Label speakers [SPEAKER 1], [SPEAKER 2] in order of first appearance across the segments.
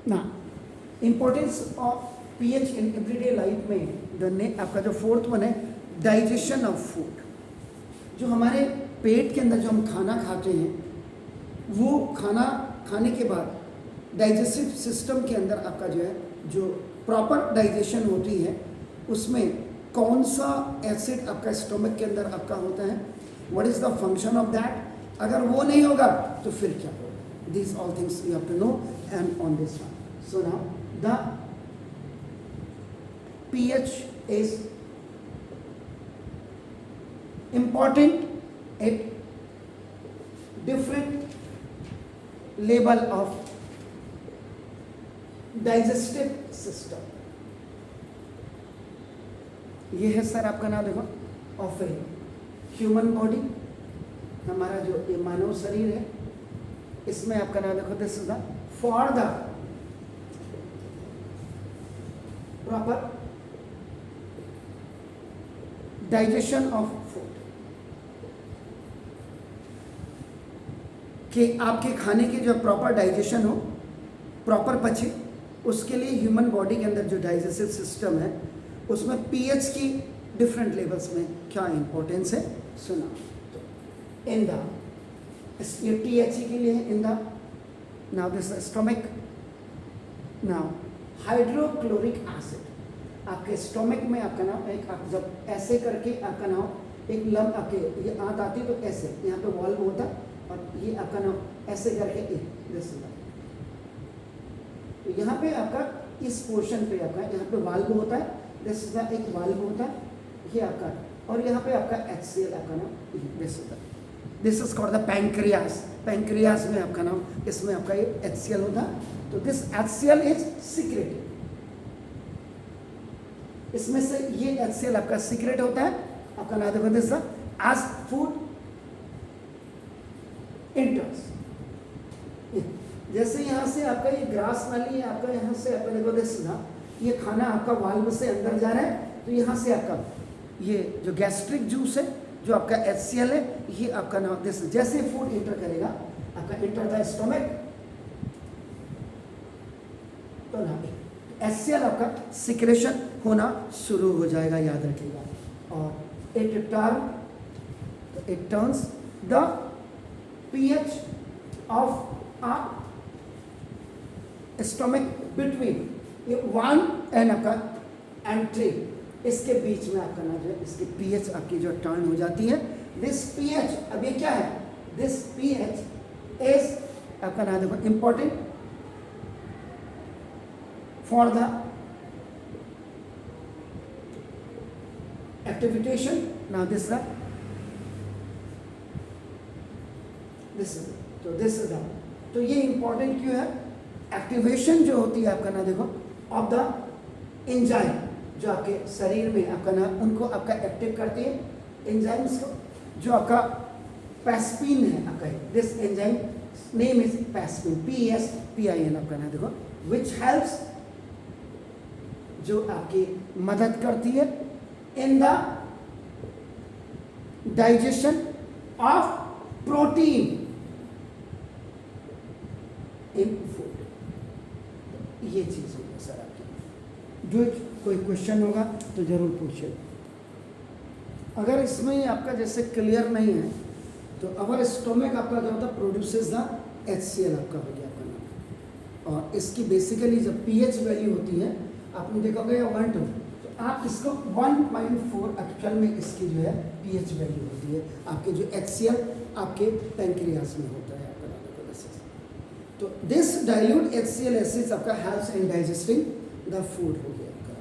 [SPEAKER 1] ना importance of pH in everyday life में आपका जो फोर्थ वन है डाइजेशन ऑफ फूड। जो हमारे पेट के अंदर जो हम खाना खाते हैं वो खाना खाने के बाद डाइजेस्टिव सिस्टम के अंदर आपका जो है जो प्रॉपर डाइजेशन होती है उसमें कौन सा एसिड आपका स्टोमक के अंदर आपका होता है, what is the function of that, अगर वो नहीं होगा तो फिर क्या होगा, this all things you have to know and on this one. So now the pH is important at different level of digestive system। ये है सर आपका नाम देखो ऑफ ए ह्यूमन बॉडी, हमारा जो ये मानव शरीर है इसमें आपका नाम देखो this is the for the proper digestion of food, कि आपके खाने की जो प्रॉपर डाइजेशन हो, प्रॉपर पचे, उसके लिए ह्यूमन बॉडी के अंदर जो डाइजेस्टिव सिस्टम है उसमें पीएच की डिफरेंट लेवल्स में क्या इंपॉर्टेंस है सुना। तो इन द ये टीएचई के लिए in the now this stomach, now hydrochloric acid आपके स्टोमक में आपका नाम एक आप जब ऐसे करके आपका नाम एक लम आपके ये आंत आती है तो ऐसे यहाँ पे वॉल्व होता है और ये आपका नाम ऐसे करके जैसे तो यहाँ पे आपका इस पोर्शन पे आपका यहाँ पे वाल्व होता है, दिस इज एक वाल्व होता है ये आपका, और यहाँ पे आपका HCl आपका नाम दिस होता है, this is called the pancreas. Pancreas में आपका नाम इसमें आपका ये HCl होता है। तो दिस HCl इज सीक्रेटेड, इसमें से ये HCl आपका सीक्रेट होता है आपका नाम देखो दिस एज फूड इंटर्स, जैसे यहाँ से आपका ये ग्रास नाली है आपका, यहाँ से आपका देखो दिस ना ये खाना आपका वाल्व से अंदर जा रहा है तो यहाँ से आपका ये जो गैस्ट्रिक जूस है जो आपका HCl है ये आपका नाम दिस जैसे फूड इंटर करेगा आपका इंटर द स्टोमक तो ना HCl आपका सिक्रेशन होना शुरू हो जाएगा, याद रखिएगा। और it turns the pH of a stomach between 1 and आपका एंड 3, इसके बीच में आपका ना जो इसकी pH आपकी जो टर्न हो जाती है, दिस pH अब ये क्या है, दिस pH इज आपका ना देखो important for the activation। now this is तो ये इंपॉर्टेंट क्यों है, एक्टिवेशन जो होती है आपका ना देखो ऑफ द एंजाइम जो आपके शरीर में आपका ना उनको आपका एक्टिव करती है, एंजाइम्स को जो आपका पैस्पिन है आपका, this enzyme name is pepsin, PSPIN आपका ना देखो विच हेल्प्स जो आपकी मदद करती है in the digestion of protein in food। ये चीज होगी सर आपकी, जो कोई क्वेश्चन होगा तो जरूर पूछिए। अगर इसमें आपका जैसे क्लियर नहीं है तो अवर स्टोमक आपका क्या होता है प्रोड्यूसेस द HCl आपका हो गया आपका नाम, और इसकी बेसिकली जब pH वैल्यू होती है आपने देखा होगा 1 2 आप इसको 1.4 एक्चुअल में इसकी जो है pH वैल्यू होती है आपके जो HCl आपके पैंक्रियास में होता है आपका। तो दिस डाइल्यूट HCl एसिड्स आपका helps in digesting the food हो गया आपका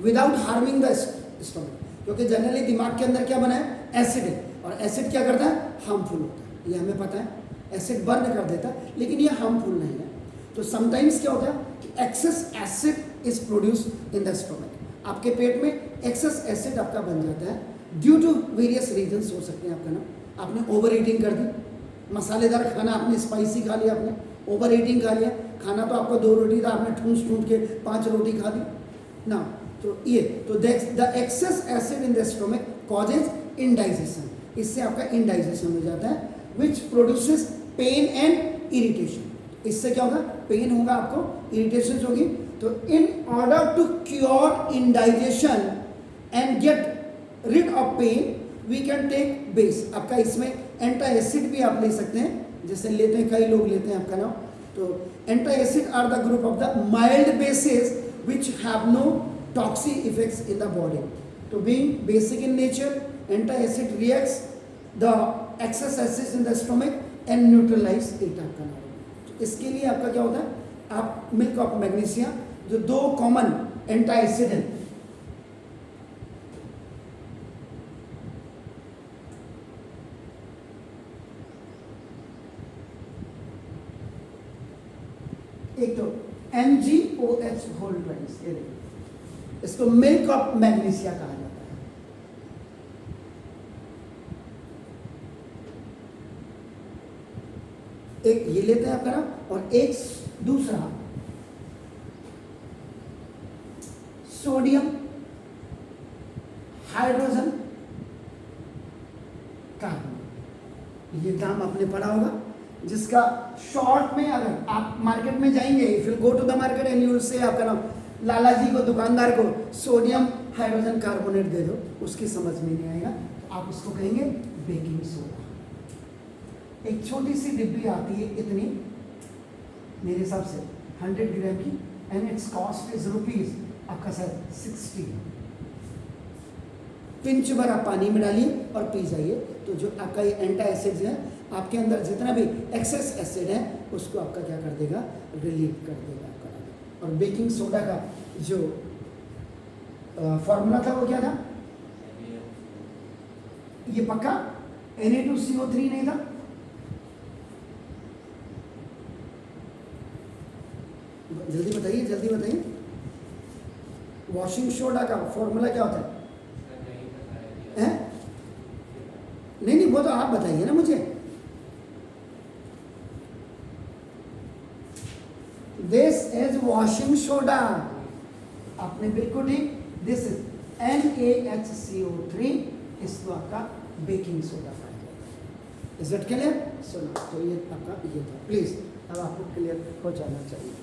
[SPEAKER 1] विदाउट हार्मिंग द स्टोमक, क्योंकि जनरली दिमाग के अंदर क्या बना है एसिड है, और एसिड क्या करता है हार्मफुल होता है, ये हमें पता है, एसिड बर्न कर देता है लेकिन ये हार्मफुल नहीं है। तो समटाइम्स क्या होता है कि excess acid is produce in the stomach, आपके पेट में एक्सेस एसिड आपका बन जाता है ड्यू टू वेरियस रीजंस हो सकते हैं आपका ना, आपने ओवर ईटिंग कर दी, मसालेदार खाना आपने स्पाइसी खा लिया, आपने ओवर ईटिंग खा लिया, खाना तो आपका 2 रोटी था आपने ठूंस के 5 रोटी खा दी ना, तो ये तो the excess acid in the stomach causes indigestion, इससे आपका इंडाइजेशन हो जाता है which produces pain and irritation, इससे क्या होगा, पेन होगा, आपको इरिटेशन होगी। तो in order to cure indigestion and get rid of pain we can take base. आपका इसमें एंटासिड भी आप ले सकते हैं, जैसे लेते हैं, कई लोग लेते हैं आपका नाम। तो antacid are the group of the mild bases which have no toxic effects in the body. तो being basic in nature, antacid reacts the excess acids in the stomach and neutralize it. आपका नाम तो इसके लिए आपका क्या होता है, आप मिल्क ऑफ मैग्नीशिया, जो 2 कॉमन एंटासिड हैं, एक तो MgOH होल ट्वाइस, ये देखिए, इसको मिल्क ऑफ मैग्नीशिया कहा जाता है। एक ये लेते हैं आपका ना, और एक दूसरा सोडियम हाइड्रोजन कार्बोनेट। ये नाम आपने पढ़ा होगा, जिसका शॉर्ट में अगर आप मार्केट में जाएंगे, if you go to the market and you will say, आपका नाम लाला जी को, दुकानदार को सोडियम हाइड्रोजन कार्बोनेट दे दो, उसकी समझ में नहीं आएगा, तो आप उसको कहेंगे बेकिंग सोडा। एक छोटी सी डिब्बी आती है इतनी, मेरे हिसाब से 100 ग्राम की, and it's cost is rupees आपका सर 60। पिंच भर आप पानी में डालिए और पी जाइए, तो जो आपका ये एंटासिड्स है, आपके अंदर जितना भी एक्सेस एसिड है उसको आपका क्या कर देगा, रिलीव कर देगा आपका। और बेकिंग सोडा का जो फॉर्मूला था वो क्या था, ये पक्का Na2CO3 नहीं था, जल्दी बताइए, जल्दी बताइए। वॉशिंग सोडा का फॉर्मूला क्या होता है? नहीं नहीं, वो तो आप बताइए ना मुझे। दिस इज वॉशिंग सोडा, आपने बिल्कुल ठीक। दिस इज NaHCO3, इसको आपका बेकिंग सोडा कहा जाता है। Is it clear? सुनो, तो ये आपका ये था, प्लीज अब आपको क्लियर हो जाना चाहिए।